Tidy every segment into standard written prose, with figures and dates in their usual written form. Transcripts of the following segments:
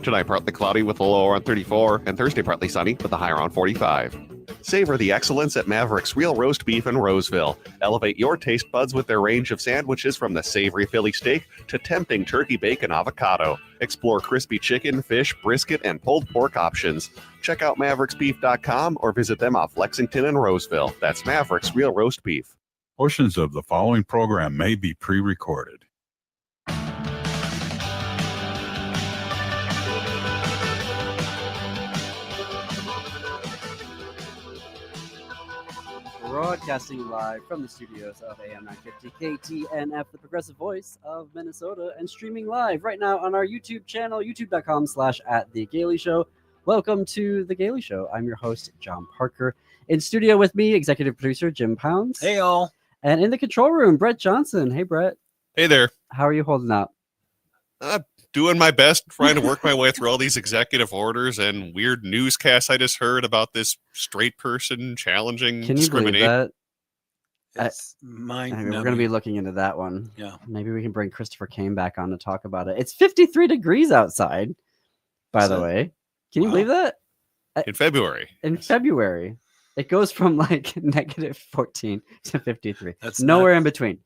Tonight, partly cloudy with a low around 34, and Thursday, partly sunny with a high around 45. Savor the excellence at Maverick's Real Roast Beef in Roseville. Elevate your taste buds with their range of sandwiches from the savory Philly steak to tempting turkey bacon avocado. Explore crispy chicken, fish, brisket, and pulled pork options. Check out mavericksbeef.com or visit them off Lexington and Roseville. That's Maverick's Real Roast Beef. Portions of the following program may be pre-recorded. Broadcasting live from the studios of AM 950 KTNF, the progressive voice of Minnesota, and streaming live right now on our YouTube channel, youtube.com/@thegailyshow. Welcome to The Gaily Show. I'm your host, John Parker. In studio with me, executive producer Jim Pounds. Hey, all. And in the control room, Brett Johnson. Hey, Brett. Hey there. How are you holding up? Doing my best, trying to work my way through all these executive orders and weird newscasts I just heard about this straight person challenging Can you believe discrimination. that? It's We're going to be looking into that one. Yeah. Maybe we can bring Christopher Kane back on to talk about it. It's 53 degrees outside, by the way. Can you believe that? In February. In February. It goes from like negative 14 to 53. That's nowhere in between.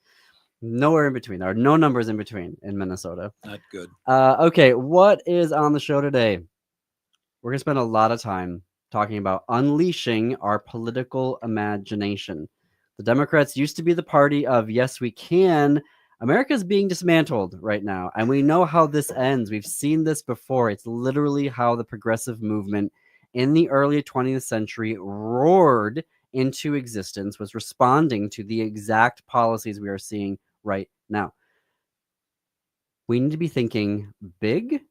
Nowhere in between. There are no numbers in between in Minnesota. Not good. Okay, what is on the show today? We're going to spend a lot of time talking about unleashing our political imagination. The Democrats used to be the party of yes, we can. America's being dismantled right now, and we know how this ends. We've seen this before. It's literally how the progressive movement in the early 20th century roared into existence, was responding to the exact policies we are seeing right now. We need to be thinking big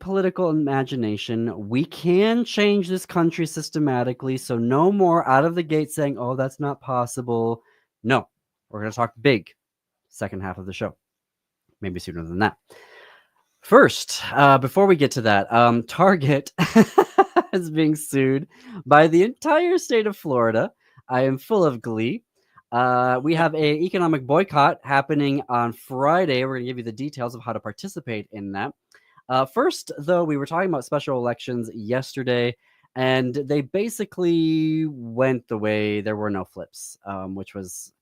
political imagination. We can change this country systematically. So no more out of the gate saying, oh, that's not possible. No, we're going to talk big second half of the show. Maybe sooner than that. First, before we get to that, Target is being sued by the entire state of Florida. I am full of glee. We have an economic boycott happening on Friday. We're going to give you the details of how to participate in that. First, though, we were talking about special elections yesterday, and they basically went the way there were no flips, which was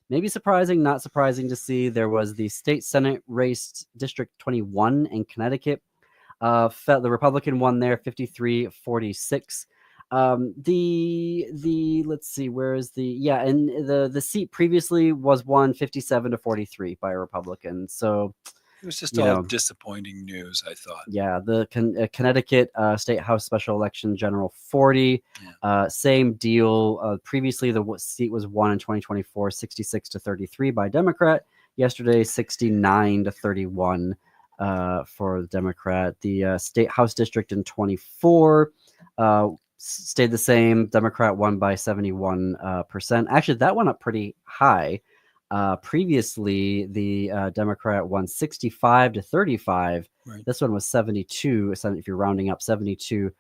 maybe surprising, not surprising to see. There was the state Senate race, District 21 in Connecticut. The Republican won there 53-46. Let's see, where is and the seat previously was won 57-43 by a Republican. So it was just all disappointing news, I thought. Yeah, the Connecticut State House Special Election General 40, same deal. Previously, the seat was won in 2024, 66-33 by Democrat. Yesterday, 69-31 for the Democrat. The State House District in 24 stayed the same. Democrat won by 71%. Actually, that went up pretty high. Previously, the Democrat won 65-35. Right. This one was 72, if you're rounding up, 72-28.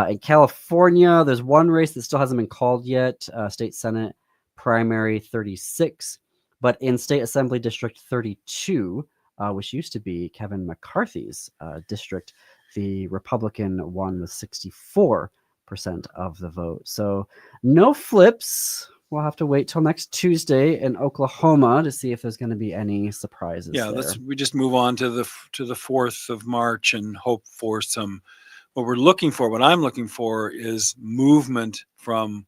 In California, there's one race that still hasn't been called yet, State Senate primary 36. But in State Assembly District 32, which used to be Kevin McCarthy's district, the Republican won with 64% of the vote. So no flips. We'll have to wait till next Tuesday in Oklahoma to see if there's going to be any surprises. Yeah, there. we just move on to the 4th of March and hope for some. What I'm looking for is movement from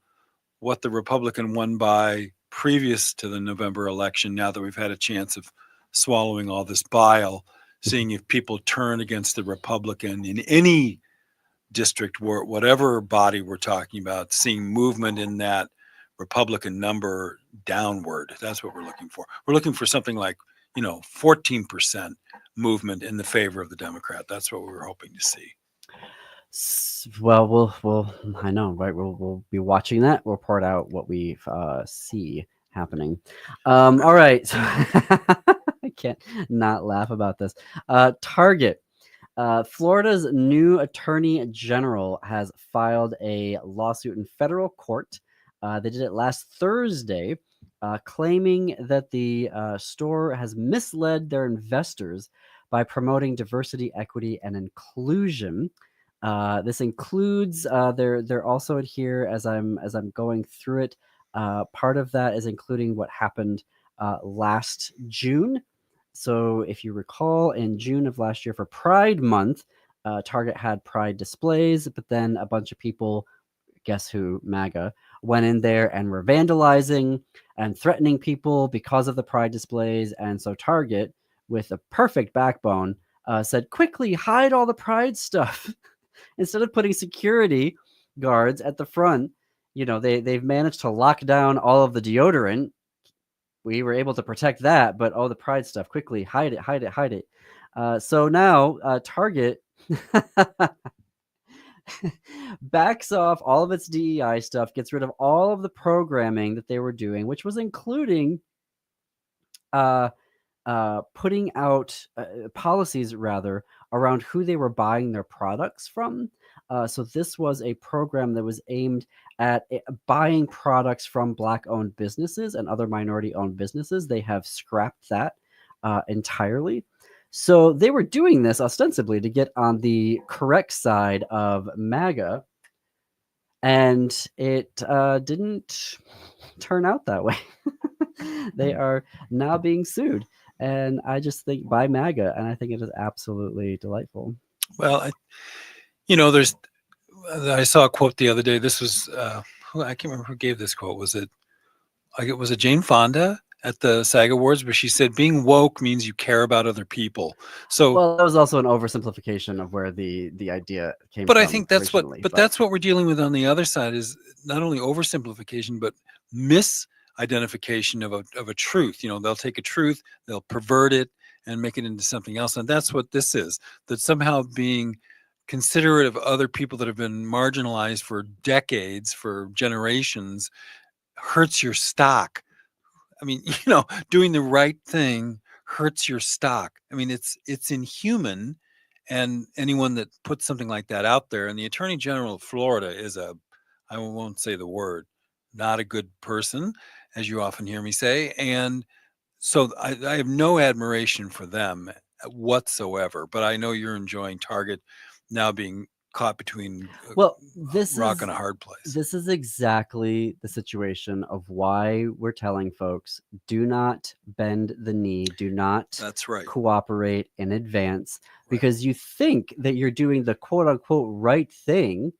what the Republican won by previous to the November election. Now that we've had a chance of swallowing all this bile, seeing if people turn against the Republican in any district, whatever body we're talking about, seeing movement in that Republican number downward. That's what we're looking for. We're looking for something like, 14% movement in the favor of the Democrat. That's what we were hoping to see. Well, we'll I know, right? We'll be watching that. We'll report out what we see happening. All right. I can't not laugh about this. Target. Florida's new attorney general has filed a lawsuit in federal court. They did it last Thursday, claiming that the store has misled their investors by promoting diversity, equity, and inclusion. This includes they're also in here as I'm going through it. Part of that is including what happened last June. So if you recall, in June of last year for Pride Month, Target had Pride displays, but then a bunch of people, guess who, MAGA, went in there and were vandalizing and threatening people because of the Pride displays. And so Target, with a perfect backbone, said, quickly hide all the Pride stuff. Instead of putting security guards at the front, they've managed to lock down all of the deodorant. We were able to protect that, but the Pride stuff, quickly hide it, hide it, hide it. So now Target backs off all of its DEI stuff, gets rid of all of the programming that they were doing, which was including putting out policies rather around who they were buying their products from. So this was a program that was aimed at buying products from Black-owned businesses and other minority-owned businesses. They have scrapped that entirely. So they were doing this ostensibly to get on the correct side of MAGA, and it didn't turn out that way. They are now being sued, and I just think by MAGA, and I think it is absolutely delightful. Well, I saw a quote the other day. This was I can't remember who gave this quote. Was it Jane Fonda at the SAG Awards, where she said, "Being woke means you care about other people." So, well, that was also an oversimplification of where the idea came from. But I think that's originally, that's what we're dealing with on the other side, is not only oversimplification, but misidentification of a truth. They'll take a truth, they'll pervert it and make it into something else. And that's what this is, that somehow being considerate of other people that have been marginalized for decades, for generations, hurts your stock. I mean, doing the right thing hurts your stock. I mean, it's inhuman. And anyone that puts something like that out there, and the Attorney General of Florida is I won't say the word, not a good person, as you often hear me say. And so I have no admiration for them whatsoever. But I know you're enjoying Target now being caught between rock and a hard place. This is exactly the situation of why we're telling folks, do not bend the knee, do not That's right. cooperate in advance, because you think that you're doing the quote unquote right thing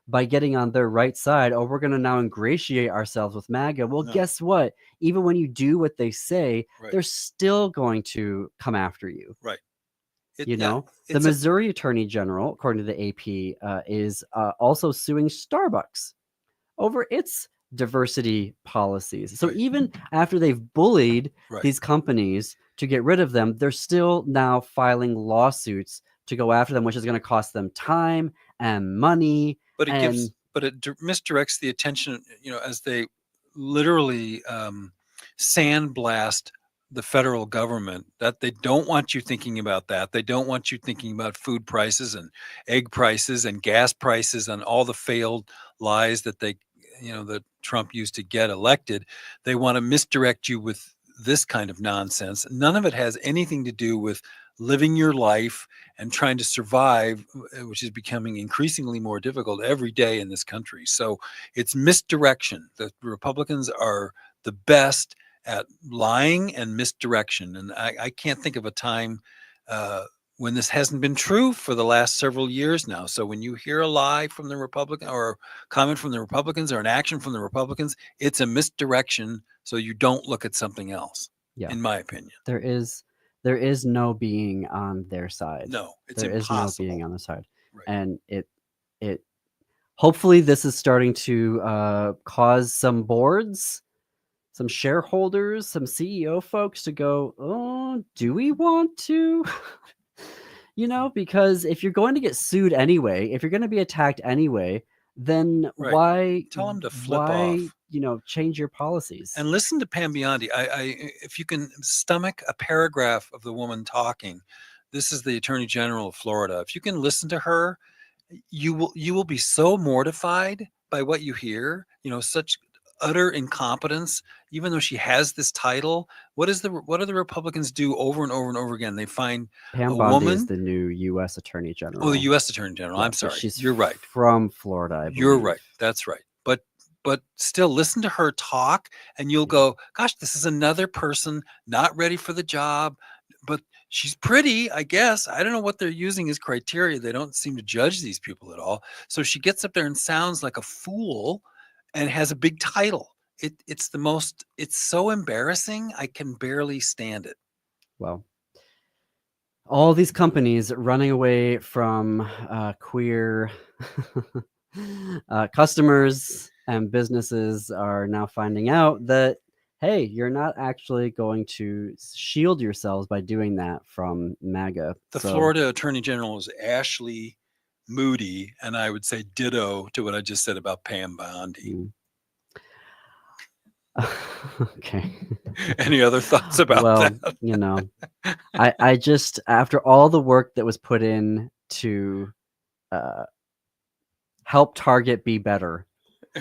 by getting on their right side. We're going to now ingratiate ourselves with MAGA. Well, guess what? Even when you do what they say, they're still going to come after you. Right. The Missouri Attorney General, according to the AP, is also suing Starbucks over its diversity policies. So even after they've bullied these companies to get rid of them, they're still now filing lawsuits to go after them, which is going to cost them time and money. But it misdirects the attention, as they literally sandblast the federal government, that they don't want you thinking about that. They don't want you thinking about food prices and egg prices and gas prices and all the failed lies that that Trump used to get elected. They want to misdirect you with this kind of nonsense. None of it has anything to do with living your life and trying to survive, which is becoming increasingly more difficult every day in this country. So it's misdirection. The Republicans are the best at lying and misdirection. And I can't think of a time when this hasn't been true for the last several years now. So when you hear a lie from the Republican, or a comment from the Republicans, or an action from the Republicans, it's a misdirection, so you don't look at something else, in my opinion. There is no being on their side. No, it's there impossible. There is no being on the side. Right. And it hopefully this is starting to cause some boards, some shareholders, some CEO folks to go, oh, do we want to? Because if you're going to get sued anyway, if you're going to be attacked anyway, then why tell them to flip off? Change your policies. And listen to Pam Biondi. If you can stomach a paragraph of the woman talking, this is the Attorney General of Florida. If you can listen to her, you will be so mortified by what you hear. Such utter incompetence, even though she has this title. What do the Republicans do over and over and over again? They find Pam a Bondi woman. is the new U.S. Attorney General. Oh, the U.S. Attorney General. Yeah, I'm but sorry. she's You're right. from Florida, I believe. You're right. That's right. But still, listen to her talk, and you'll go, "Gosh, this is another person not ready for the job." But she's pretty, I guess. I don't know what they're using as criteria. They don't seem to judge these people at all. So she gets up there and sounds like a fool, and has a big title. It's so embarrassing. I can barely stand it. Well, all these companies running away from queer customers and businesses are now finding out that, hey, you're not actually going to shield yourselves by doing that from MAGA. The Florida Attorney General is Ashley Moody, and I would say ditto to what I just said about Pam Bondi. Okay. Any other thoughts about that? You know, I just, after all the work that was put in to help Target be better,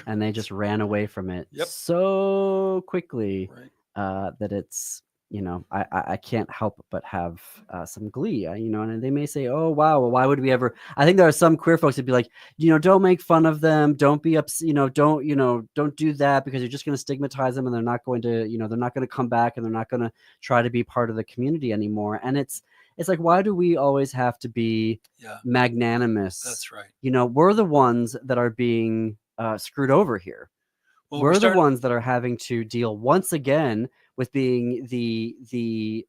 and they just ran away from it so quickly, that it's, you know, I can't help but have some glee, you know, and they may say, oh, wow, well, why would we ever? I think there are some queer folks that'd be like, you know, don't make fun of them. Don't be upset, don't do that, because you're just going to stigmatize them, and they're not going to, they're not going to come back, and they're not going to try to be part of the community anymore. And it's like, why do we always have to be magnanimous? That's right. You know, we're the ones that are being screwed over here. Well, we're the ones that are having to deal once again with being the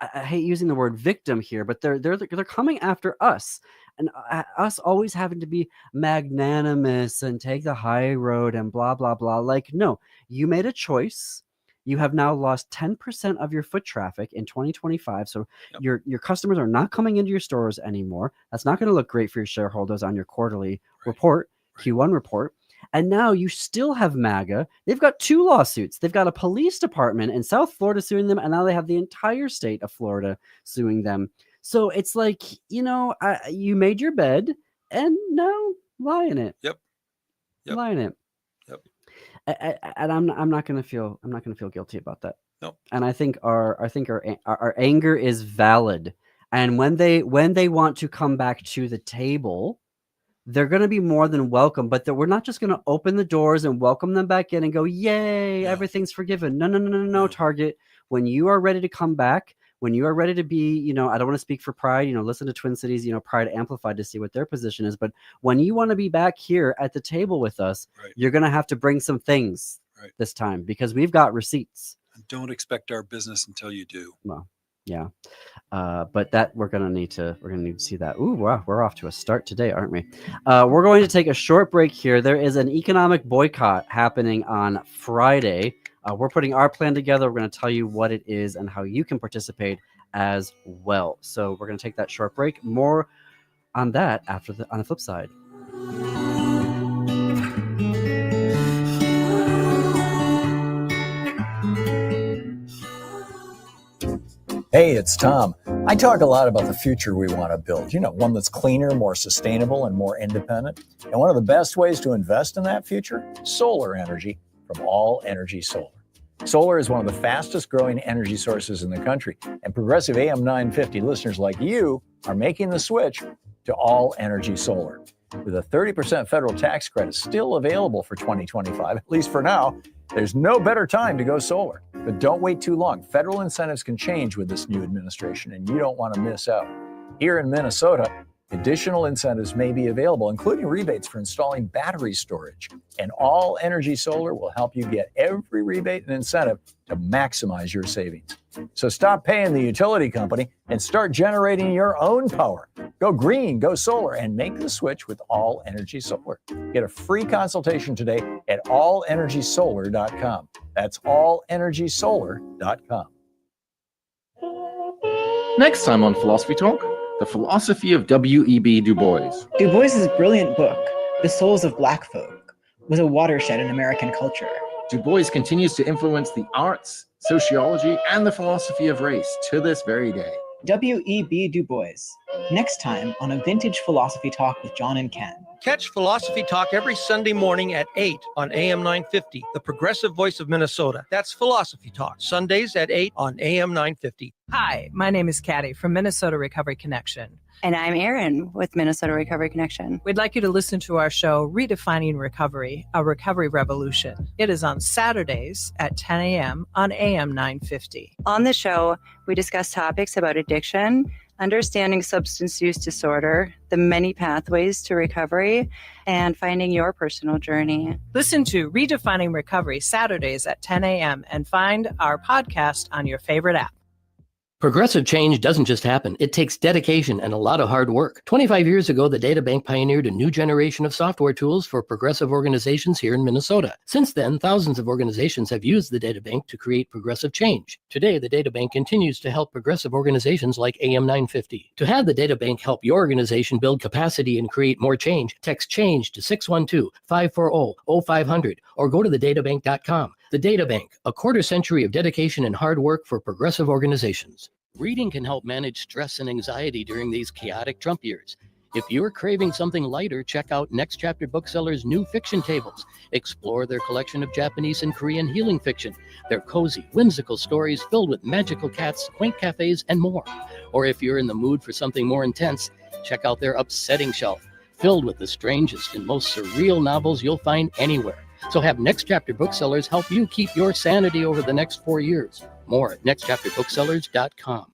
I hate using the word victim here, but they're coming after us, and us always having to be magnanimous and take the high road and blah blah blah. Like, no, you made a choice. You have now lost 10% of your foot traffic in 2025. So your customers are not coming into your stores anymore. That's not going to look great for your shareholders on your quarterly report, Q1 report. And now you still have MAGA. They've got 2 lawsuits. They've got a police department in South Florida suing them, and now they have the entire state of Florida suing them. So it's like, you made your bed, and now lie in it. Yep. Lie in it. Yep. And I'm not gonna feel guilty about that. Nope. And I think our anger is valid. And when they want to come back to the table, they're going to be more than welcome, but we're not just going to open the doors and welcome them back in and go, yay, everything's forgiven. No, Target. When you are ready to come back, when you are ready to be, I don't want to speak for Pride, listen to Twin Cities, Pride Amplified to see what their position is. But when you want to be back here at the table with us, you're going to have to bring some things this time, because we've got receipts. Don't expect our business until you do. Well, yeah. But that we're gonna need to see that. Ooh, wow, we're off to a start today, aren't we? We're going to take a short break here. There is an economic boycott happening on Friday. We're putting our plan together. We're going to tell you what it is and how you can participate as well. So we're going to take that short break. More on that on the flip side. Hey, it's Tom. I talk a lot about the future we want to build, one that's cleaner, more sustainable, and more independent. And one of the best ways to invest in that future? Solar energy from All Energy Solar. Solar is one of the fastest growing energy sources in the country, and progressive AM 950 listeners like you are making the switch to All Energy Solar. With a 30% federal tax credit still available for 2025, at least for now, there's no better time to go solar. But don't wait too long. Federal incentives can change with this new administration, and you don't want to miss out. Here in Minnesota, additional incentives may be available, including rebates for installing battery storage. And All Energy Solar will help you get every rebate and incentive to maximize your savings. So stop paying the utility company and start generating your own power. Go green, go solar, and make the switch with All Energy Solar. Get a free consultation today at allenergysolar.com. That's allenergysolar.com. Next time on Philosophy Talk, the philosophy of W.E.B. Du Bois. Du Bois's brilliant book, The Souls of Black Folk, was a watershed in American culture. Du Bois continues to influence the arts, sociology, and the philosophy of race to this very day. W.E.B. Du Bois, next time on a Vintage Philosophy Talk with John and Ken. Catch Philosophy Talk every Sunday morning at 8 on AM 950, the progressive voice of Minnesota. That's Philosophy Talk, Sundays at 8 on AM 950. Hi, my name is Katty from Minnesota Recovery Connection. And I'm Erin with Minnesota Recovery Connection. We'd like you to listen to our show, Redefining Recovery, a Recovery Revolution. It is on Saturdays at 10 a.m. on AM 950. On the show, we discuss topics about addiction, understanding substance use disorder, the many pathways to recovery, and finding your personal journey. Listen to Redefining Recovery Saturdays at 10 a.m. and find our podcast on your favorite app. Progressive change doesn't just happen. It takes dedication and a lot of hard work. 25 years ago, the DataBank pioneered a new generation of software tools for progressive organizations here in Minnesota. Since then, thousands of organizations have used the DataBank to create progressive change. Today, the DataBank continues to help progressive organizations like AM 950. To have the DataBank help your organization build capacity and create more change, text CHANGE to 612-540-0500 or go to thedatabank.com. The DataBank, a quarter century of dedication and hard work for progressive organizations. Reading can help manage stress and anxiety during these chaotic Trump years. If you're craving something lighter, check out Next Chapter Booksellers' new fiction tables. Explore their collection of Japanese and Korean healing fiction. They're cozy, whimsical stories filled with magical cats, quaint cafes, and more. Or if you're in the mood for something more intense, check out their upsetting shelf, filled with the strangest and most surreal novels you'll find anywhere. So have Next Chapter Booksellers help you keep your sanity over the next 4 years. More at nextchapterbooksellers.com.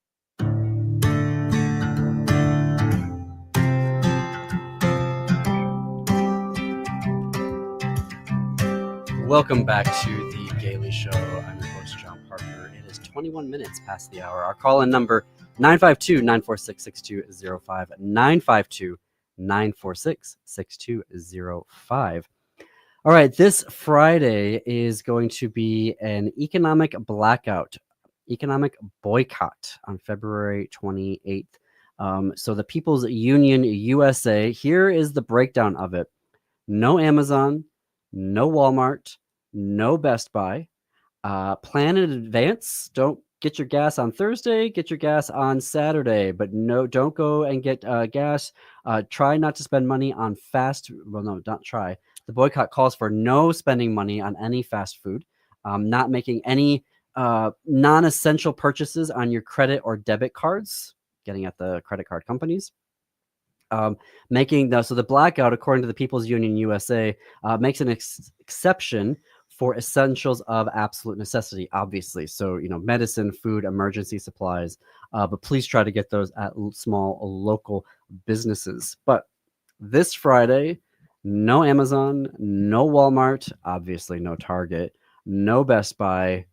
Welcome back to the Gaily Show. I'm your host, John Parker. It is 21 minutes past the hour. Our call-in number, 952-946-6205, 952-946-6205. All right, this Friday is going to be an economic blackout, economic boycott on February 28th. So the People's Union USA, here is the breakdown of it. No Amazon, no Walmart, no Best Buy. Plan in advance. Don't get your gas on Thursday, get your gas on Saturday, but no, don't go and get gas. Try not to spend money on not try. The boycott calls for no spending money on any fast food, not making any non-essential purchases on your credit or debit cards, getting at the credit card companies. So the blackout, according to the People's Union USA, makes an exception for essentials of absolute necessity, obviously. So, medicine, food, emergency supplies, but please try to get those at small local businesses. But this Friday, no Amazon, no Walmart, obviously no Target, no Best Buy,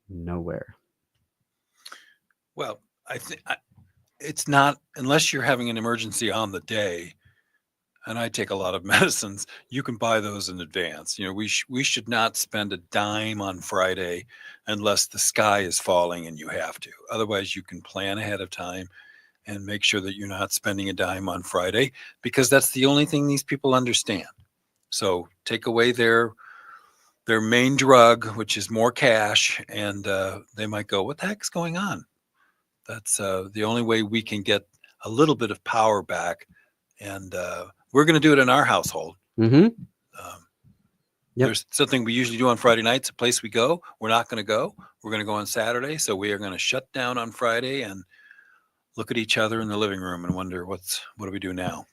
nowhere. Well, I think it's not, unless you're having an emergency on the day, and I take a lot of medicines, you can buy those in advance. We should not spend a dime on Friday unless the sky is falling and you have to. Otherwise, you can plan ahead of time and make sure that you're not spending a dime on Friday, because that's the only thing these people understand. So take away their main drug, which is more cash, and they might go, what the heck's going on? That's the only way we can get a little bit of power back. And we're going to do it in our household. Mm-hmm. There's something we usually do on Friday nights, a place we go. We're not going to go. We're going to go on Saturday. So we are going to shut down on Friday and look at each other in the living room and wonder what do we do now?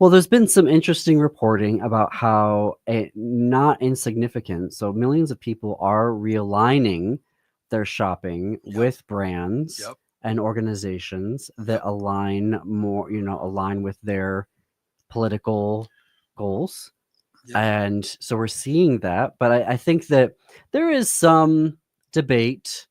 Well, there's been some interesting reporting about how not insignificant. So millions of people are realigning their shopping with brands and organizations that align with their political goals. And so we're seeing that. But I think that there is some debate,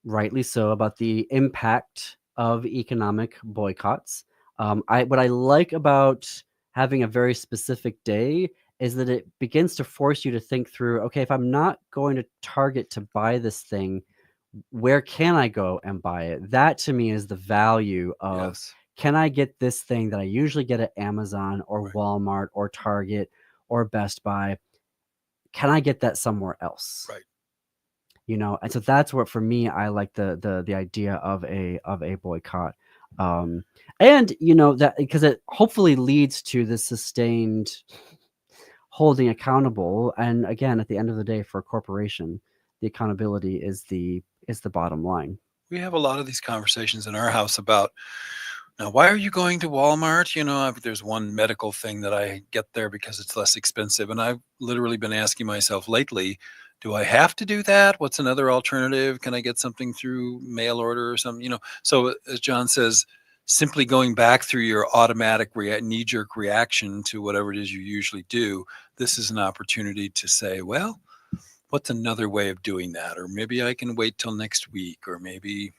rightly so, about the impact of economic boycotts. What I like about having a very specific day is that it begins to force you to think through, okay, if I'm not going to Target to buy this thing, where can I go and buy it? That to me is the value of, can I get this thing that I usually get at Amazon or Walmart or Target or Best Buy? Can I get that somewhere else? Right. And so that's what, for me, I like the idea of a boycott. And that because it hopefully leads to the sustained holding accountable. And again, at the end of the day, for a corporation, the accountability is the bottom line. We have a lot of these conversations in our house about, now, why are you going to Walmart? There's one medical thing that I get there because it's less expensive. And I've literally been asking myself lately, do I have to do that? What's another alternative? Can I get something through mail order or something? So as John says, simply going back through your automatic knee-jerk reaction to whatever it is you usually do, this is an opportunity to say, well, what's another way of doing that? Or maybe I can wait till next week, or maybe,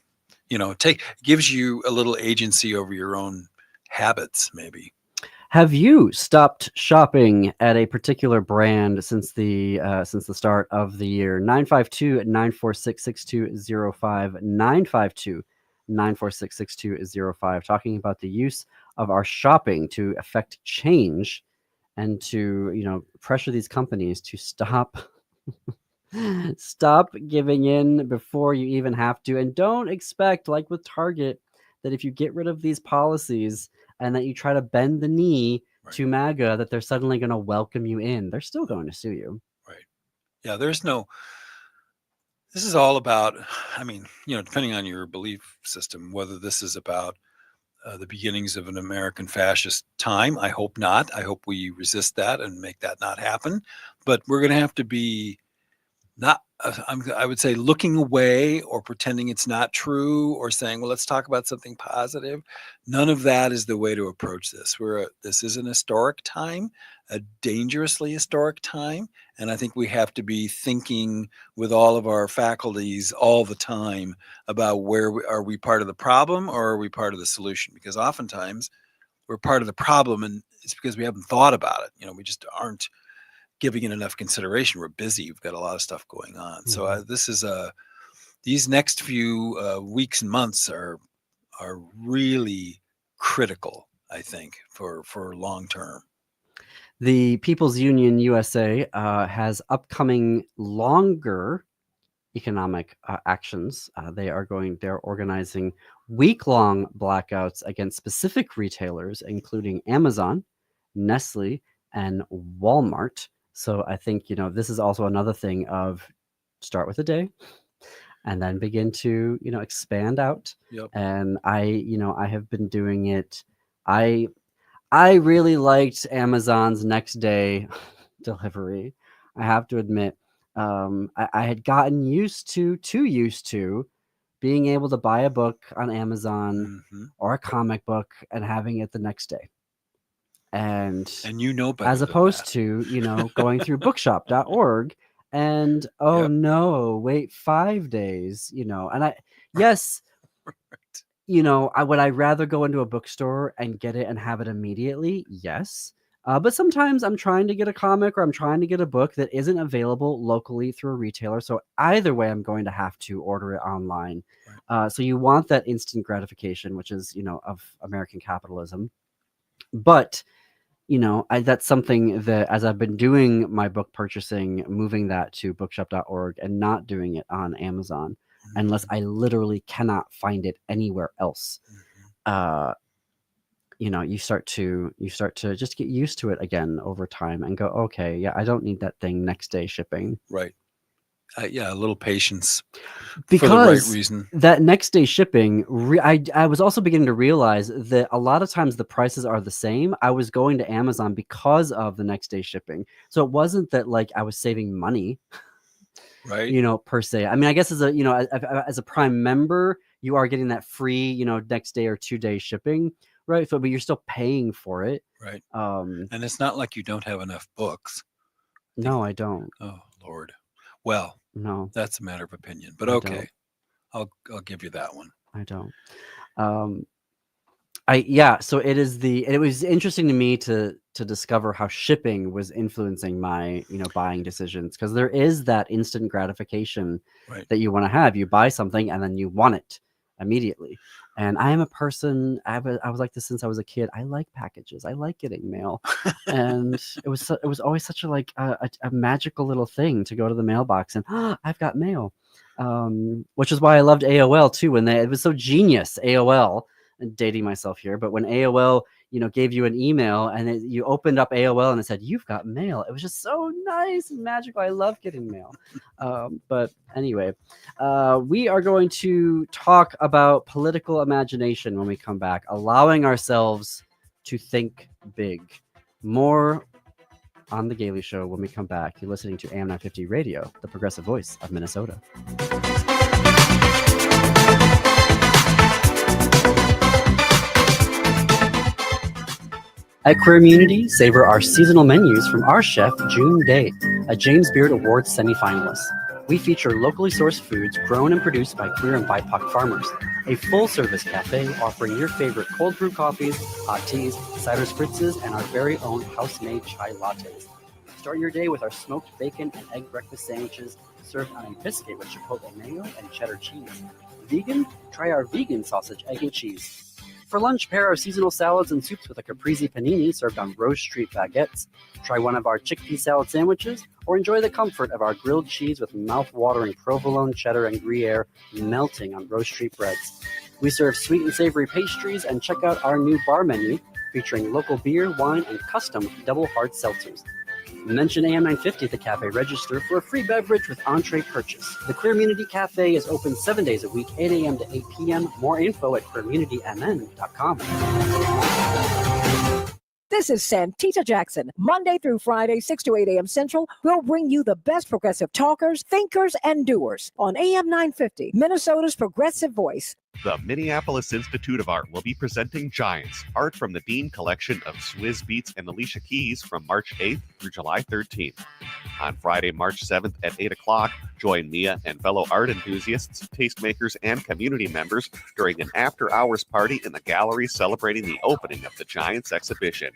gives you a little agency over your own habits, maybe. Have you stopped shopping at a particular brand since the start of the year? 952-946-6205, 952-946-6205, talking about the use of our shopping to affect change and to, pressure these companies to stop giving in before you even have to. And don't expect, like with Target, that if you get rid of these policies and that you try to bend the knee to MAGA, that they're suddenly going to welcome you in. They're still going to sue you. Right. Yeah, this is all about, depending on your belief system, whether this is about the beginnings of an American fascist time. I hope not. I hope we resist that and make that not happen. But we're going to have to be not, I would say, looking away or pretending it's not true or saying, well, let's talk about something positive. None of that is the way to approach this. This is an historic time, a dangerously historic time. And I think we have to be thinking with all of our faculties all the time about are we part of the problem or are we part of the solution? Because oftentimes we're part of the problem, and it's because we haven't thought about it. We just aren't giving it enough consideration. We're busy. We've got a lot of stuff going on. So these next few weeks and months are really critical, I think, for long term. The People's Union USA has upcoming longer economic actions. They're organizing week-long blackouts against specific retailers, including Amazon, Nestle, and Walmart. So I think, this is also another thing of start with a day and then begin to, expand out. Yep. And I have been doing it. I really liked Amazon's next day delivery. I have to admit, I had gotten used to being able to buy a book on Amazon or a comic book and having it the next day. And better as opposed to, going through bookshop.org and wait 5 days, and yes, would I rather go into a bookstore and get it and have it immediately? Yes. But sometimes I'm trying to get a comic or I'm trying to get a book that isn't available locally through a retailer. So either way, I'm going to have to order it online. So you want that instant gratification, which is, of American capitalism. But, that's something that as I've been doing my book purchasing, moving that to bookshop.org and not doing it on Amazon, unless I literally cannot find it anywhere else. You start to just get used to it again over time and go, okay, yeah, I don't need that thing next day shipping. Right. A little patience because for the right reason. That next day shipping, I was also beginning to realize that a lot of times the prices are the same. I was going to Amazon because of the next day shipping. So it wasn't that like I was saving money. Right. Per se. I mean, I guess as a Prime member, you are getting that free, next day or 2 day shipping, right? So, but you're still paying for it. Right. And it's not like you don't have enough books. No, I don't. Oh, Lord. Well, no, that's a matter of opinion, but okay. I'll give you that one. I don't. So it was interesting to me to discover how shipping was influencing my, buying decisions, because there is that instant gratification that you want to have. You buy something and then you want it immediately. And I am a person, I was like this since I was a kid. I like packages. I like getting mail. And it was always such a magical little thing to go to the mailbox and I've got mail. Which is why I loved AOL too, when it was so genius, AOL. dating myself here, but when AOL, gave you an email and you opened up AOL and it said, "You've got mail." It was just so nice and magical. I love getting mail. But anyway, we are going to talk about political imagination when we come back, allowing ourselves to think big. More on The Gaily Show when we come back. You're listening to AM 950 Radio, the progressive voice of Minnesota. At Queer Immunity, savor our seasonal menus from our chef, June Day, a James Beard Awards semifinalist. We feature locally sourced foods grown and produced by queer and BIPOC farmers. A full-service cafe offering your favorite cold brew coffees, hot teas, cider spritzes, and our very own house-made chai lattes. Start your day with our smoked bacon and egg breakfast sandwiches served on a biscuit with chipotle mayo and cheddar cheese. Vegan? Try our vegan sausage, egg, and cheese. For lunch, pair our seasonal salads and soups with a caprese panini served on Rose Street baguettes. Try one of our chickpea salad sandwiches, or enjoy the comfort of our grilled cheese with mouth-watering provolone, cheddar, and Gruyere melting on Rose Street breads. We serve sweet and savory pastries, and check out our new bar menu featuring local beer, wine, and custom double hard seltzers. Mention AM 950 at the cafe register for a free beverage with entree purchase. The Queer Immunity Cafe is open 7 days a week, 8 a.m. to 8 p.m. More info at queerimmunitymn.com. This is Santita Jackson. Monday through Friday, 6 to 8 a.m. Central, we'll bring you the best progressive talkers, thinkers, and doers on AM 950, Minnesota's progressive voice. The Minneapolis Institute of Art will be presenting Giants, art from the Dean collection of Swizz Beatz and Alicia Keys from March 8th through July 13th. On Friday, March 7th at 8 o'clock, join Mia and fellow art enthusiasts, tastemakers, and community members during an after-hours party in the gallery celebrating the opening of the Giants exhibition.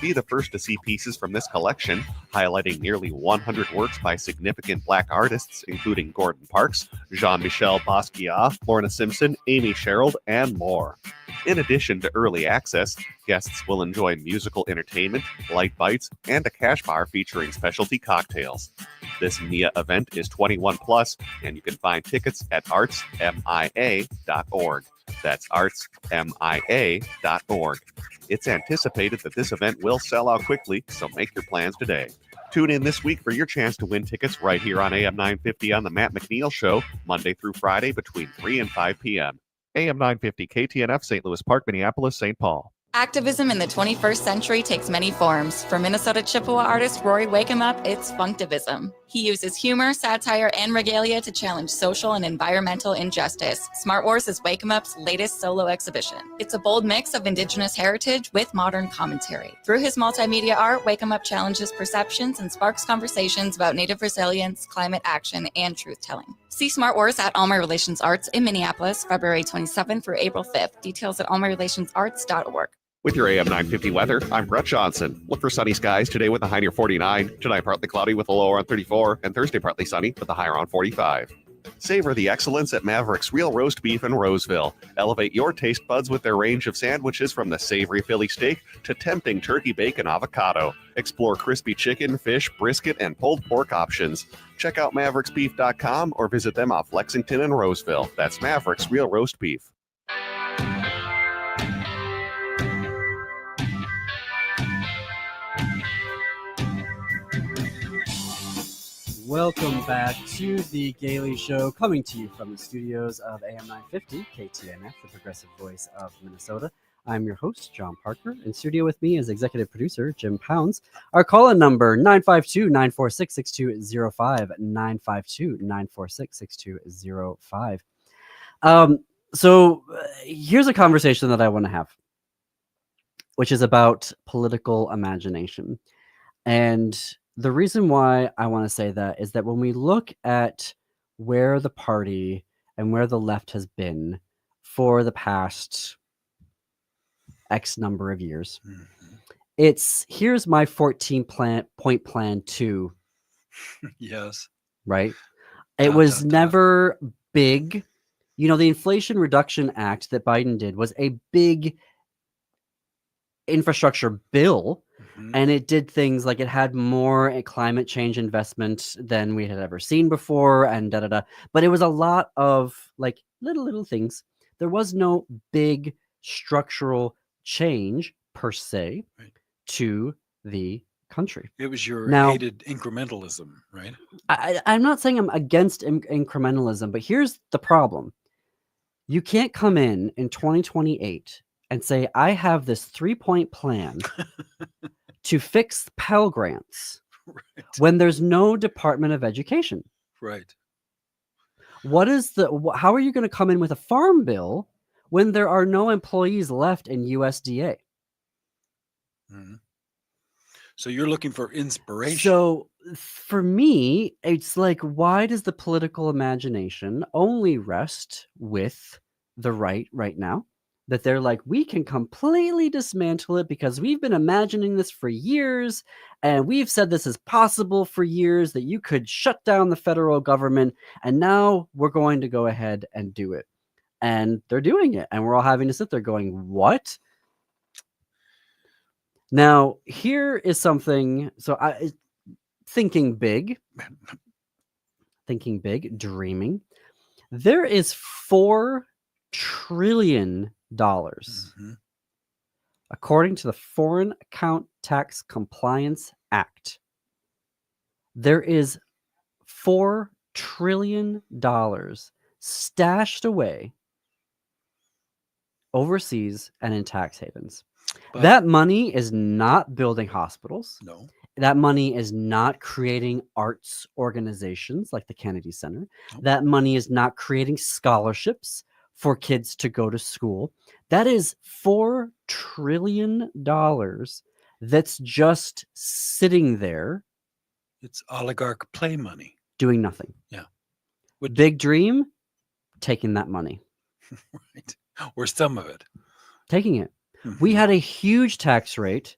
Be the first to see pieces from this collection, highlighting nearly 100 works by significant Black artists, including Gordon Parks, Jean-Michel Basquiat, Lorna Simpson, Amy Sherald, and more. In addition to early access, guests will enjoy musical entertainment, light bites, and a cash bar featuring specialty cocktails. This MIA event is 21 plus, and you can find tickets at artsmia.org. That's artsmia.org. It's anticipated that this event will sell out quickly, so make your plans today. Tune in this week for your chance to win tickets right here on AM 950 on The Matt McNeil Show, Monday through Friday between 3 and 5 p.m. AM 950 KTNF, St. Louis Park, Minneapolis, St. Paul. Activism in the 21st century takes many forms. For Minnesota Chippewa artist Rory Wakeup, it's Funktivism. He uses humor, satire, and regalia to challenge social and environmental injustice. Smart Wars is Wakeup's latest solo exhibition. It's a bold mix of indigenous heritage with modern commentary. Through his multimedia art, Wakeup challenges perceptions and sparks conversations about Native resilience, climate action, and truth-telling. See Smart Wars at All My Relations Arts in Minneapolis, February 27th through April 5th. Details at allmyrelationsarts.org. With your AM 950 weather, I'm Brett Johnson. Look for sunny skies today with a high near 49. Tonight, partly cloudy with a low around 34. And Thursday, partly sunny with a high around 45. Savor the excellence at Maverick's Real Roast Beef in Roseville. Elevate your taste buds with their range of sandwiches from the savory Philly steak to tempting turkey bacon avocado. Explore crispy chicken, fish, brisket, and pulled pork options. Check out mavericksbeef.com or visit them off Lexington and Roseville. That's Maverick's Real Roast Beef. Welcome back to The Gaily Show, coming to you from the studios of AM 950, KTNF, the progressive voice of Minnesota. I'm your host, John Parker. In studio with me is executive producer Jim Pounds. Our call-in number, 952-946-6205, 952-946-6205. So here's a conversation that I want to have, which is about political imagination. And the reason why I want to say that is that when we look at where the party and where the left has been for the past X number of years, it's here's my 14-point plan 2. Yes. Right? It was never big. You know, the Inflation Reduction Act that Biden did was a big infrastructure bill. And it did things like it had more climate change investment than we had ever seen before, and But it was a lot of like little things. There was no big structural change per se to the country. It was your Now, hated incrementalism, right? I'm not saying I'm against incrementalism, but here's the problem. You can't come in 2028 and say, I have this 3-point plan to fix Pell Grants when there's no Department of Education. Right. How are you going to come in with a farm bill when there are no employees left in USDA? Mhm. So you're looking for inspiration. So for me, it's like, why does the political imagination only rest with the right now? That they're like, we can completely dismantle it because we've been imagining this for years, and we've said this is possible for years, that you could shut down the federal government, and now we're going to go ahead and do it. And they're doing it, and we're all having to sit there going, what? Now, here is something. So thinking big, dreaming. There is $4 trillion, according to the Foreign Account Tax Compliance Act. There is $4 trillion stashed away overseas and in tax havens. But that money is not building hospitals. No. That money is not creating arts organizations like the Kennedy Center. Nope. That money is not creating scholarships for kids to go to school. That is $4 trillion that's just sitting there. It's oligarch play money. Doing nothing. Yeah. Big Dream, taking that money. Right. Or some of it. Taking it. We had a huge tax rate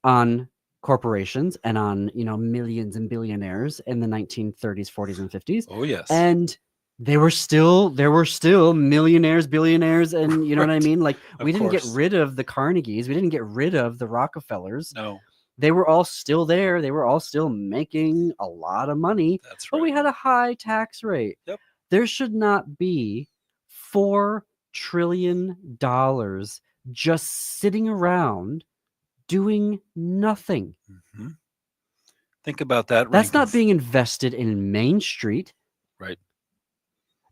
on corporations and on, millions and billionaires in the 1930s, 40s, and 50s. Oh, yes. And there were still millionaires, billionaires, and you know what I mean? Like, we didn't get rid of the Carnegies. We didn't get rid of the Rockefellers. No. They were all still there. They were all still making a lot of money. That's right. But we had a high tax rate. Yep. There should not be $4 trillion just sitting around doing nothing. Mm-hmm. Think about that. That's not being invested in Main Street. Right.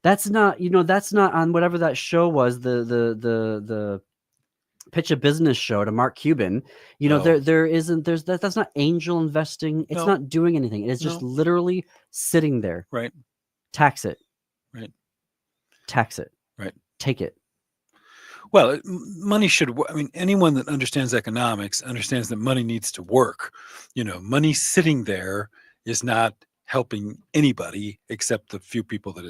That's not, that's not on whatever that show was, the Pitch a Business show to Mark Cuban. That's not angel investing. It's not doing anything. It's just literally sitting there. Right. Tax it. Right. Tax it. Right. Take it. Well, money should. I mean, anyone that understands economics understands that money needs to work. Money sitting there is not helping anybody except the few people that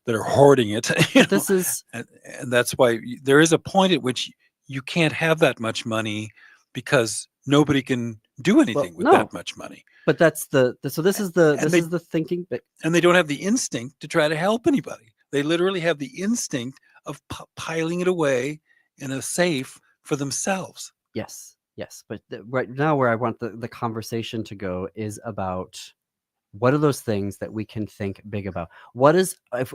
are hoarding it. And that's why there is a point at which you can't have that much money because nobody can do anything with that much money. But that's this is the thinking. And they don't have the instinct to try to help anybody. They literally have the instinct of piling it away in a safe for themselves. Yes. But right now where I want the conversation to go is about what are those things that we can think big about? What is, if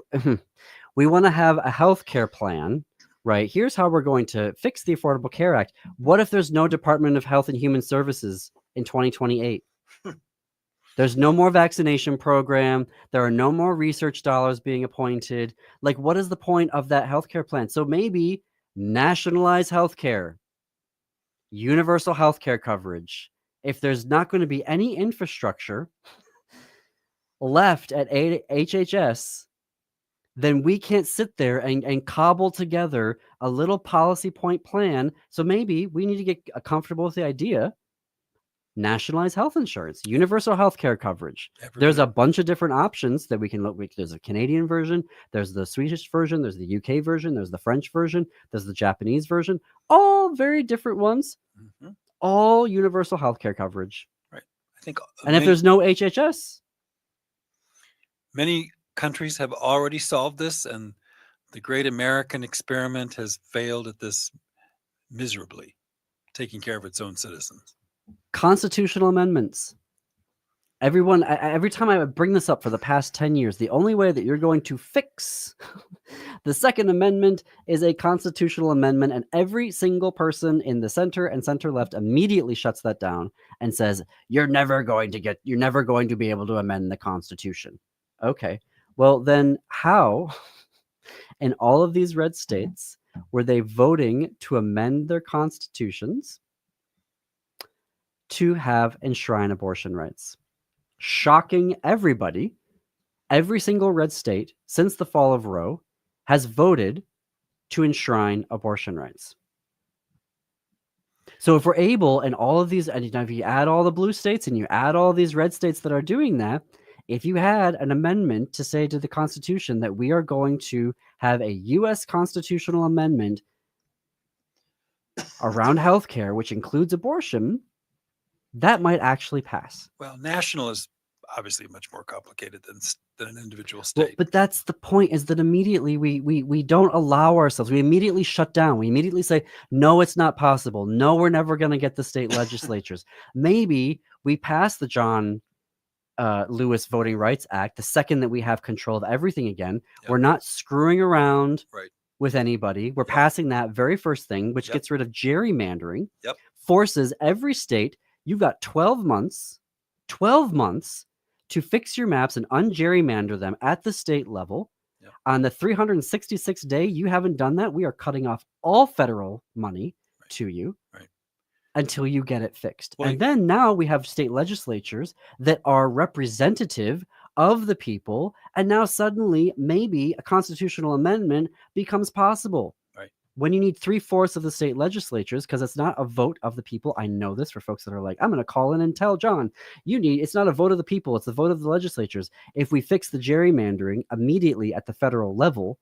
we want to have a healthcare plan, right? Here's how we're going to fix the Affordable Care Act. What if there's no Department of Health and Human Services in 2028? There's no more vaccination program. There are no more research dollars being appointed. Like, what is the point of that healthcare plan? So maybe nationalize healthcare, universal healthcare coverage. If there's not going to be any infrastructure left at HHS, then we can't sit there and cobble together a little policy point plan. So maybe we need to get comfortable with the idea. Nationalize health insurance, universal health care coverage. There's a bunch of different options that we can look. There's a Canadian version, there's the Swedish version, there's the UK version, there's the French version, there's the Japanese version, all very different ones, all universal health care coverage. Right. I think. And if there's no HHS, many countries have already solved this, and the great American experiment has failed at this miserably, taking care of its own citizens. Constitutional amendments. Everyone, every time I bring this up for the past 10 years, the only way that you're going to fix the Second Amendment is a constitutional amendment, and every single person in the center and center left immediately shuts that down and says, you're never going to be able to amend the Constitution. Okay, well then how in all of these red states were they voting to amend their constitutions to have enshrine abortion rights? Shocking everybody, every single red state since the fall of Roe has voted to enshrine abortion rights. So if we're able, and all of these, and if you add all the blue states and you add all these red states that are doing that, if you had an amendment to say to the Constitution that we are going to have a U.S. constitutional amendment around healthcare, which includes abortion, that might actually pass. Well, national is obviously much more complicated than an individual Well, state. but that's the point, is that immediately we don't allow ourselves. We immediately shut down. We immediately say, no, it's not possible. No, we're never going to get the state legislatures. Maybe we pass the John Lewis Voting Rights Act the second that we have control of everything again. Yep. We're not screwing around Right. with anybody. We're Yep. passing that very first thing, which Yep. gets rid of gerrymandering, Yep. forces every state. You've got 12 months to fix your maps and ungerrymander them at the state level. Yep. On the 366th day you haven't done that, we are cutting off all federal money Right. to you. Right. Until you get it fixed. Well, And then now we have state legislatures that are representative of the people, and now suddenly maybe a constitutional amendment becomes possible. Right. When you need 3/4 of the state legislatures, because it's not a vote of the people. I know this for folks that are like, I'm going to call in and tell John, it's not a vote of the people, it's the vote of the legislatures. If we fix the gerrymandering immediately at the federal level,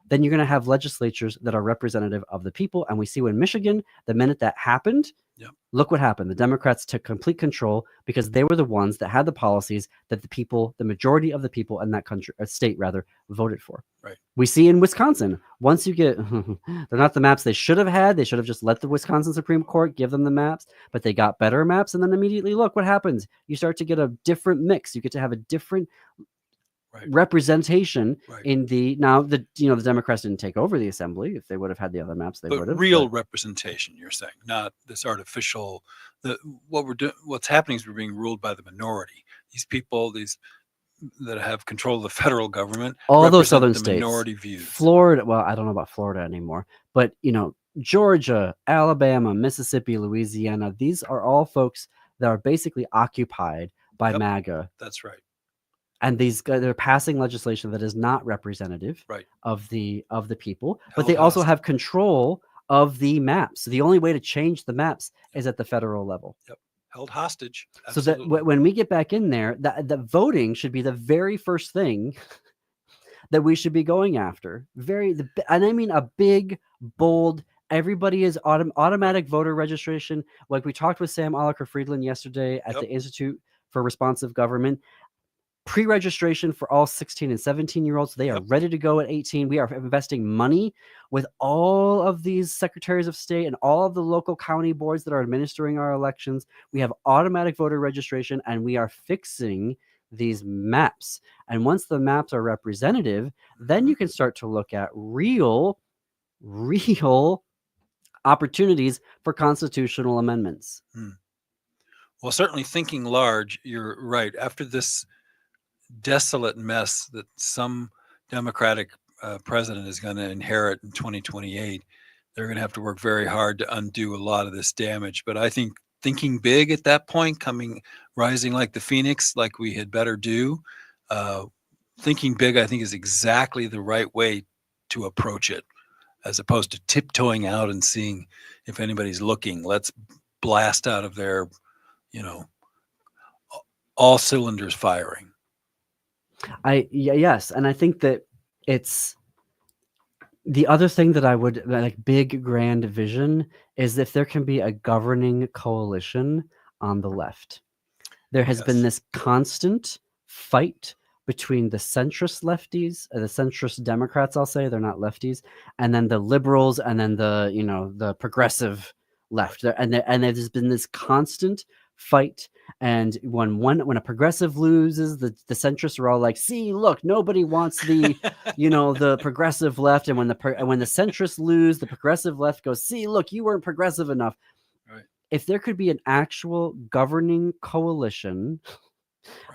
then you're going to have legislatures that are representative of the people. And we see in Michigan, the minute that happened, Yep. Look what happened. The Democrats took complete control because they were the ones that had the policies that the people, the majority of the people in that country, state rather, voted for. Right. We see in Wisconsin, once you get, they're not the maps they should have had. They should have just let the Wisconsin Supreme Court give them the maps, but they got better maps. And then immediately, look what happens. You start to get a different mix. You get to have a different representation in the the Democrats didn't take over the assembly. If they would have had the other maps, they would have. Real representation, you're saying, not this artificial. What's happening is we're being ruled by the minority. These people, these that have control of the federal government, all those represent southern the states, minority views. Florida. Well, I don't know about Florida anymore, but Georgia, Alabama, Mississippi, Louisiana. These are all folks that are basically occupied by MAGA. That's right. And they're passing legislation that is not representative of the people, but they also have control of the maps. So the only way to change the maps is at the federal level. Yep. Held hostage. Absolutely. So that when we get back in there, the voting should be the very first thing that we should be going after. And I mean a big, bold. Everybody is automatic voter registration. Like we talked with Sam Oliver-Friedland yesterday at the Institute for Responsive Government. Pre-registration for all 16 and 17-year-olds. They are ready to go at 18. We are investing money with all of these secretaries of state and all of the local county boards that are administering our elections. We have automatic voter registration, and we are fixing these maps. And once the maps are representative, then you can start to look at real opportunities for constitutional amendments. Well, certainly thinking large, you're right. After this desolate mess that some Democratic president is going to inherit in 2028, they're going to have to work very hard to undo a lot of this damage. But I think thinking big at that point, rising like the phoenix, like we had better do, thinking big, I think, is exactly the right way to approach it, as opposed to tiptoeing out and seeing if anybody's looking. Let's blast out of there, all cylinders firing. Yes, and I think that it's the other thing that I would like, big grand vision, is if there can be a governing coalition on the left. There has been this constant fight between the centrist lefties, the centrist Democrats, I'll say, they're not lefties, and then the liberals, and then the progressive left. And there's been this constant fight. And when a progressive loses, the centrists are all like, see, look, nobody wants the the progressive left. And when the centrists lose, the progressive left goes, see, look, you weren't progressive enough. Right. If there could be an actual governing coalition,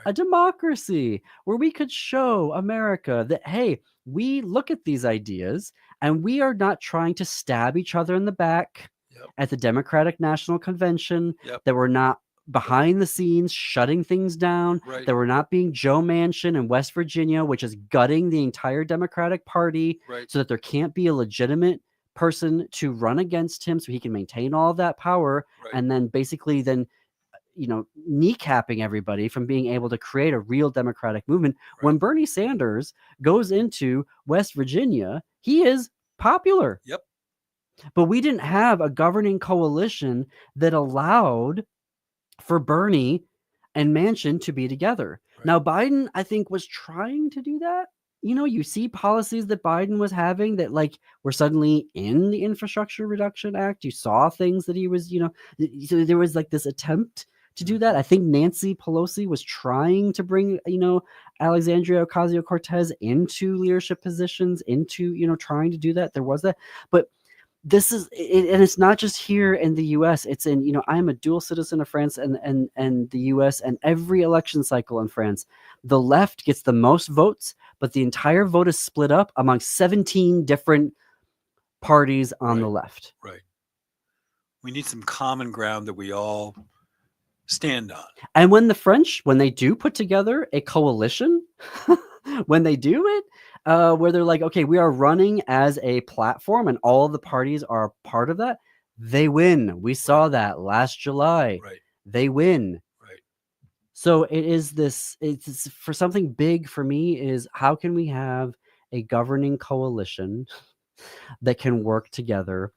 a democracy where we could show America that, hey, we look at these ideas and we are not trying to stab each other in the back at the Democratic National Convention, that we're not behind the scenes shutting things down, that we're not being Joe Manchin in West Virginia, which is gutting the entire Democratic Party so that there can't be a legitimate person to run against him so he can maintain all of that power, and then basically kneecapping everybody from being able to create a real democratic movement. When Bernie Sanders goes into West Virginia, he is popular. Yep. But we didn't have a governing coalition that allowed for Bernie and Manchin to be together. Now, Biden, I think, was trying to do that. You see policies that Biden was having that were suddenly in the Infrastructure Reduction Act. You saw things that he was, so there was this attempt to do that. I think Nancy Pelosi was trying to bring, Alexandria Ocasio-Cortez into leadership positions, into, trying to do that. There was that. But this is, and it's not just here in the U.S. It's in, I'm a dual citizen of France and the U.S. and every election cycle in France, the left gets the most votes, but the entire vote is split up among 17 different parties on the left. Right. We need some common ground that we all stand on. And when the French, when they do put together a coalition, when they do it, where they're like, okay, we are running as a platform and all of the parties are part of that, they win. We saw that last July. They win. So it is it's for something big for me is how can we have a governing coalition that can work together?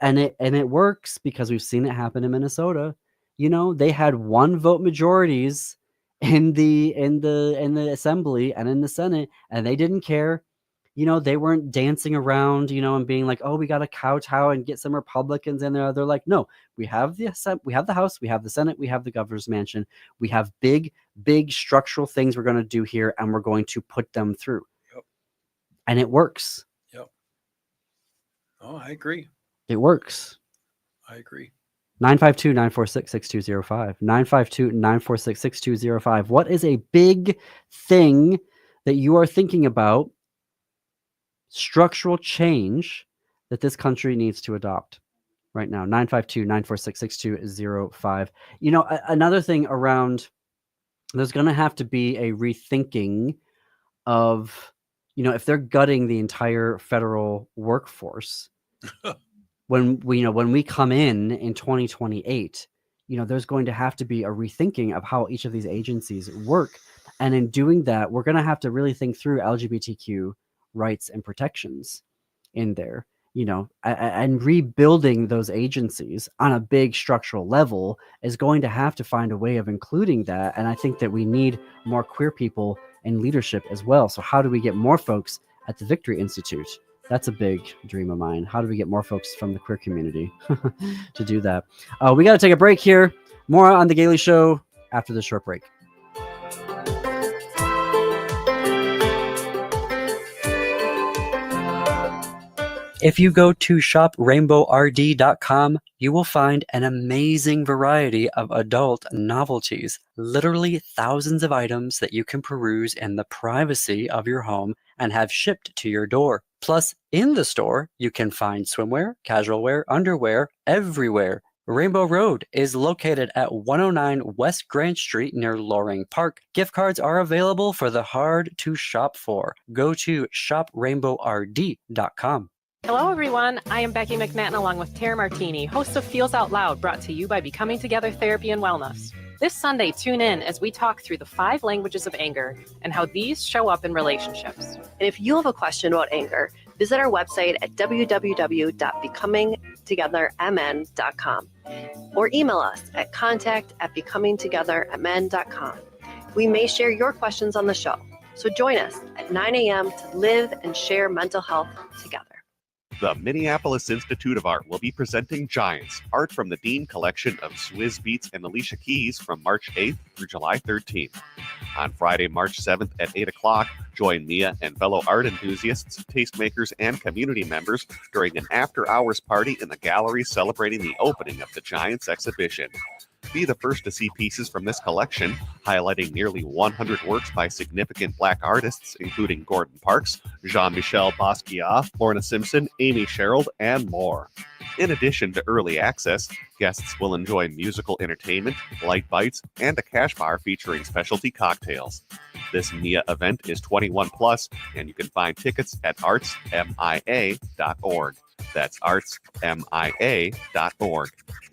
And it works because we've seen it happen in Minnesota. They had 1 vote majorities in the assembly and in the Senate, and they didn't care. They weren't dancing around, and being like, oh, we got to kowtow and get some Republicans in there. They're like, no, we have the House, we have the Senate, we have the governor's mansion. We have big structural things we're going to do here, and we're going to put them through. And it works. Oh, I agree. It works. I agree. 952-946-6205. 952-946-6205. What is a big thing that you are thinking about, structural change that this country needs to adopt right now? 952-946-6205. Another thing around, there's going to have to be a rethinking of, if they're gutting the entire federal workforce, when we come in 2028, there's going to have to be a rethinking of how each of these agencies work. And in doing that, we're going to have to really think through LGBTQ rights and protections in there, and rebuilding those agencies on a big structural level is going to have to find a way of including that. And I think that we need more queer people in leadership as well. So how do we get more folks at the Victory Institute? That's a big dream of mine. How do we get more folks from the queer community to do that? We got to take a break here. More on The Gaily Show after this short break. If you go to shoprainbowrd.com, you will find an amazing variety of adult novelties, literally thousands of items that you can peruse in the privacy of your home and have shipped to your door. Plus, in the store, you can find swimwear, casual wear, underwear, everywhere. Rainbow Road is located at 109 West Grand Street near Loring Park. Gift cards are available for the hard to shop for. Go to shoprainbowrd.com. Hello, everyone. I am Becky McNatten along with Tara Martini, host of Feels Out Loud, brought to you by Becoming Together Therapy and Wellness. This Sunday, tune in as we talk through the 5 languages of anger and how these show up in relationships. And if you have a question about anger, visit our website at www.becomingtogethermn.com or email us at contact@becomingtogethermn.com. We may share your questions on the show, so join us at 9 a.m. to live and share mental health together. The Minneapolis Institute of Art will be presenting Giants, art from the Dean collection of Swizz Beatz and Alicia Keys from March 8th through July 13th. On Friday, March 7th at 8 o'clock, join Mia and fellow art enthusiasts, tastemakers, and community members during an after-hours party in the gallery celebrating the opening of the Giants exhibition. Be the first to see pieces from this collection, highlighting nearly 100 works by significant Black artists, including Gordon Parks, Jean-Michel Basquiat, Lorna Simpson, Amy Sherald, and more. In addition to early access, guests will enjoy musical entertainment, light bites, and a cash bar featuring specialty cocktails. This MIA event is 21 plus, and you can find tickets at artsmia.org. That's artsmia.org.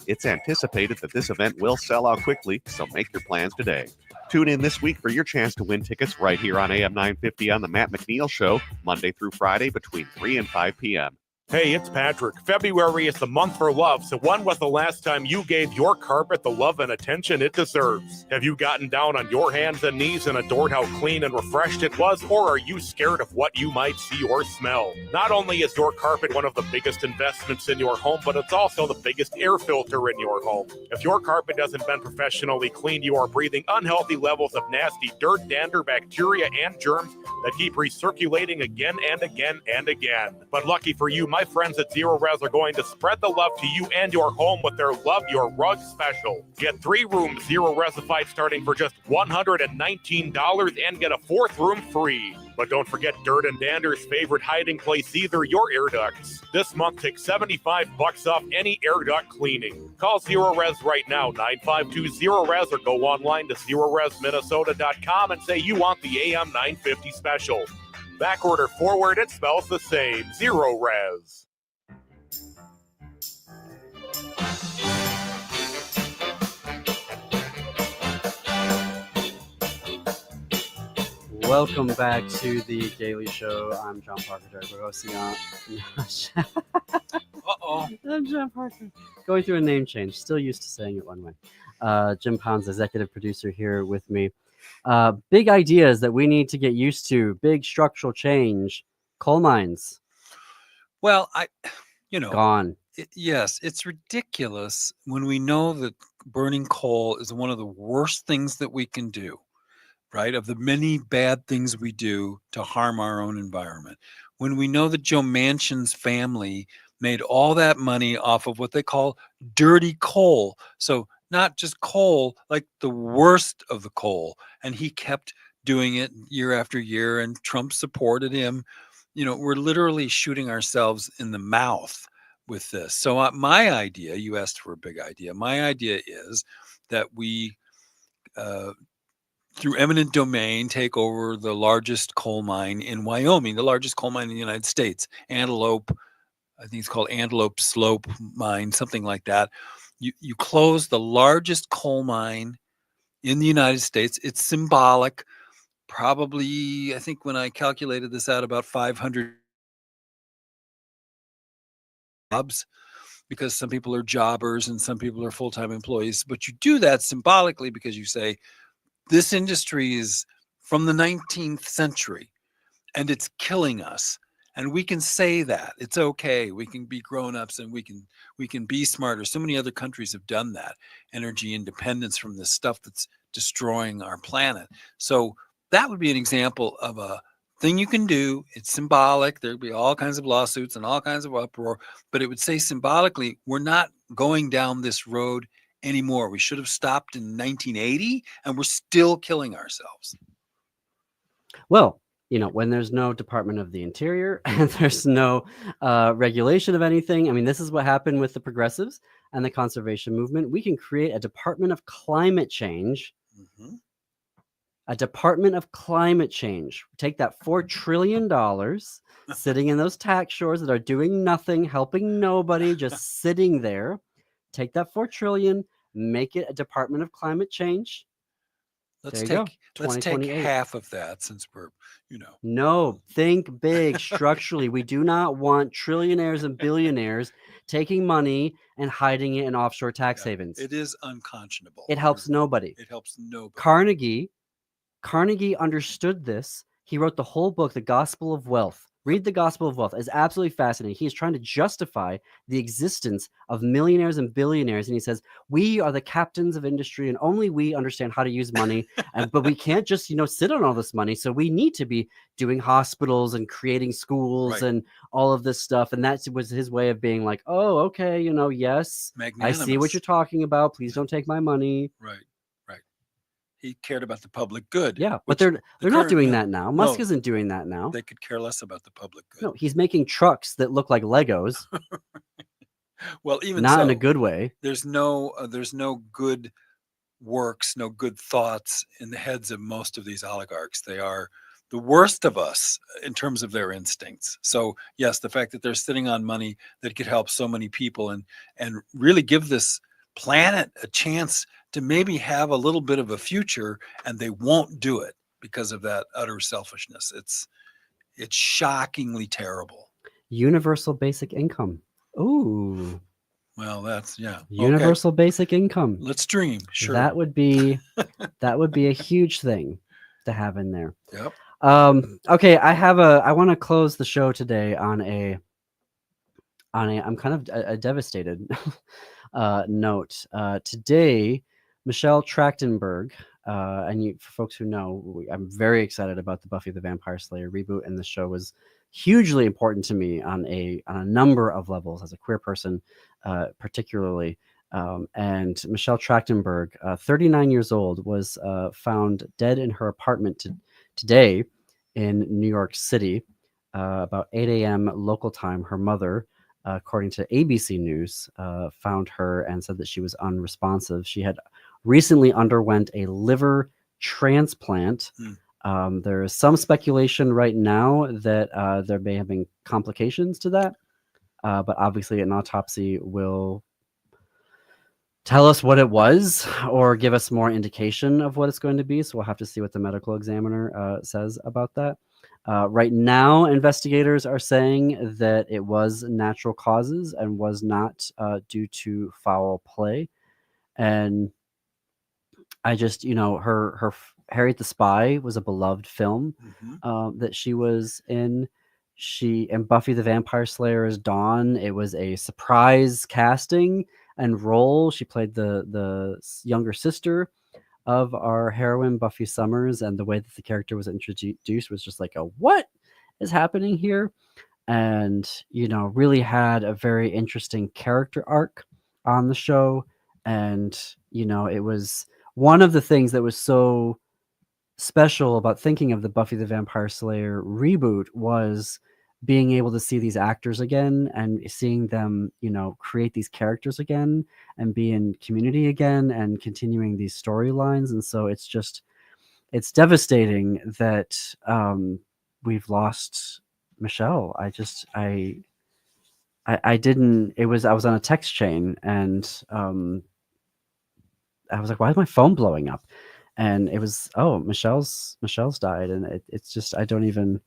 It's anticipated that this event will sell out quickly, so make your plans today. Tune in this week for your chance to win tickets right here on AM 950 on The Matt McNeil Show, Monday through Friday between 3 and 5 p.m. Hey, it's Patrick. February is the month for love, so when was the last time you gave your carpet the love and attention it deserves? Have you gotten down on your hands and knees and adored how clean and refreshed it was, or are you scared of what you might see or smell? Not only is your carpet one of the biggest investments in your home, but it's also the biggest air filter in your home. If your carpet hasn't been professionally cleaned, you are breathing unhealthy levels of nasty dirt, dander, bacteria, and germs that keep recirculating again and again and again. But lucky for you, my friends at Zero Res are going to spread the love to you and your home with their Love Your Rug special. Get 3 rooms Zero Resified starting for just $119 and get a 4th room free. But don't forget dirt and dander's favorite hiding place either, your air ducts. This month, take $75 off any air duct cleaning. Call Zero Res right now, 952-ZERO-RES, or go online to ZeroResMinnesota.com and say you want the AM 950 special. Backward or forward, it smells the same. Zero Res. Welcome back to the Gaily Show. I'm John Parker, Director hosting on. I'm John Parker. Going through a name change. Still used to saying it one way. Jim Pounds, executive producer, here with me. Big ideas that we need to get used to. Big structural change. Coal mines. Well, Gone. Yes, it's ridiculous when we know that burning coal is one of the worst things that we can do, right? Of the many bad things we do to harm our own environment. When we know that Joe Manchin's family made all that money off of what they call dirty coal. So not just coal, like the worst of the coal. And he kept doing it year after year, and Trump supported him. We're literally shooting ourselves in the mouth with this. So my idea, you asked for a big idea. My idea is that we, through eminent domain, take over the largest coal mine in Wyoming, the largest coal mine in the United States, Antelope. I think it's called Antelope Slope Mine, something like that. You close the largest coal mine in the United States. It's symbolic. Probably, I think when I calculated this out, about 500 jobs, because some people are jobbers and some people are full-time employees. But you do that symbolically because you say, this industry is from the 19th century and it's killing us. And we can say that. It's okay. We can be grown-ups and we can be smarter. So many other countries have done that. Energy independence from this stuff that's destroying our planet. So that would be an example of a thing you can do. It's symbolic. There'd be all kinds of lawsuits and all kinds of uproar, but it would say symbolically, we're not going down this road anymore. We should have stopped in 1980 and we're still killing ourselves. Well, when there's no Department of the Interior and there's no regulation of anything, I mean, this is what happened with the progressives and the conservation movement. We can create a Department of Climate Change. Mm-hmm. A Department of Climate Change. Take that $4 trillion sitting in those tax shores that are doing nothing, helping nobody, just sitting there. Take that $4 trillion, make it a Department of Climate Change. Let's take half of that, since we're, No, think big structurally. We do not want trillionaires and billionaires taking money and hiding it in offshore tax havens. It is unconscionable. It helps nobody. It helps nobody. Carnegie understood this. He wrote the whole book, The Gospel of Wealth. Read The Gospel of Wealth. It's absolutely fascinating. He's trying to justify the existence of millionaires and billionaires. And he says, we are the captains of industry and only we understand how to use money. But we can't just, sit on all this money. So we need to be doing hospitals and creating schools and all of this stuff. And that was his way of being like, oh, okay, yes, I see what you're talking about. Please don't take my money. Right. He cared about the public good. Yeah, but they're not doing that now. Musk isn't doing that now. They could care less about the public good. No, he's making trucks that look like Legos. Well, even not so, in a good way. There's no good works, no good thoughts in the heads of most of these oligarchs. They are the worst of us in terms of their instincts. So yes, the fact that they're sitting on money that could help so many people and really give this planet a chance to maybe have a little bit of a future, and they won't do it because of that utter selfishness. It's shockingly terrible. Universal basic income. Ooh. Well, that's universal basic income. Let's dream. Sure. That would be a huge thing to have in there. Yep. Okay, I want to close the show today on a I'm kind of a devastated note. Today, Michelle Trachtenberg, and for folks who know, I'm very excited about the Buffy the Vampire Slayer reboot, and the show was hugely important to me on a number of levels as a queer person, particularly. And Michelle Trachtenberg, 39 years old, was found dead in her apartment today in New York City, about 8 a.m. local time. Her mother, according to ABC News, found her and said that she was unresponsive. She had recently underwent a liver transplant. There is some speculation right now that there may have been complications to that, but obviously an autopsy will tell us what it was or give us more indication of what it's going to be. So we'll have to see what the medical examiner says about that. Right now, investigators are saying that it was natural causes and was not due to foul play. And I just, her Harriet the Spy was a beloved film that she was in. And Buffy the Vampire Slayer as Dawn. It was a surprise casting and role. She played the younger sister of our heroine Buffy Summers, and the way that the character was introduced was just like, what is happening here? And really had a very interesting character arc on the show. And it was one of the things that was so special about thinking of the Buffy the Vampire Slayer reboot was being able to see these actors again and seeing them, create these characters again and be in community again and continuing these storylines. And so it's devastating that we've lost Michelle. I was on a text chain and I was like, why is my phone blowing up? And it was, Michelle's died. And it's just, I don't even.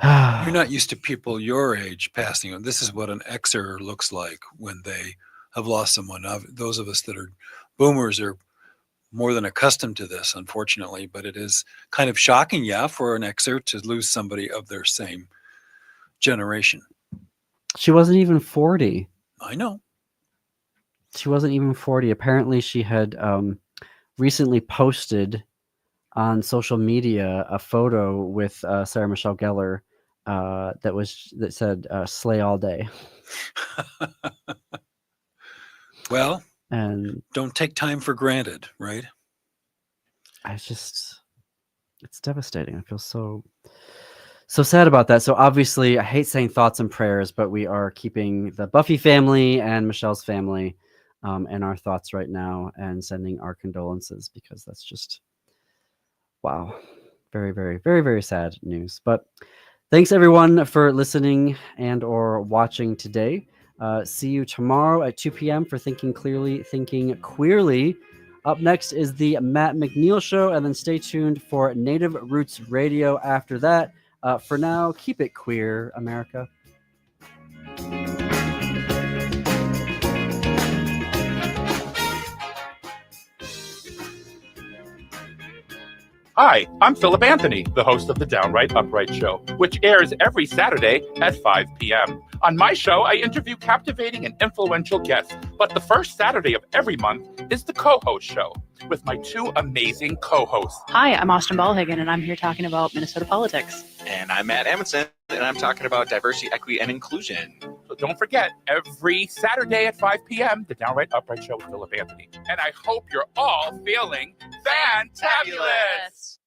You're not used to people your age passing on. This is what an Xer looks like when they have lost someone. Those of us that are boomers are more than accustomed to this, unfortunately, but it is kind of shocking, for an Xer to lose somebody of their same generation. She wasn't even 40. I know. She wasn't even 40. Apparently she had recently posted on social media a photo with Sarah Michelle Gellar that said "slay all day." Well, and don't take time for granted, right? It's devastating. I feel so sad about that. So obviously, I hate saying thoughts and prayers, but we are keeping the Buffy family and Michelle's family in our thoughts right now and sending our condolences, because that's just. Wow. Very, very, very, very sad news. But thanks everyone for listening and or watching today. See you tomorrow at 2 p.m. for Thinking Clearly, Thinking Queerly. Up next is the Matt McNeil Show, and then stay tuned for Native Roots Radio after that. For now, keep it queer, America. Hi, I'm Philip Anthony, the host of the Downright Upright Show, which airs every Saturday at 5 p.m. On my show, I interview captivating and influential guests, but the first Saturday of every month is the co-host show with my two amazing co-hosts. Hi, I'm Austin Ballhagen, and I'm here talking about Minnesota politics. And I'm Matt Amundsen, and I'm talking about diversity, equity, and inclusion. So don't forget, every Saturday at 5 p.m., the Downright Upright Show with Philip Anthony. And I hope you're all feeling fantabulous.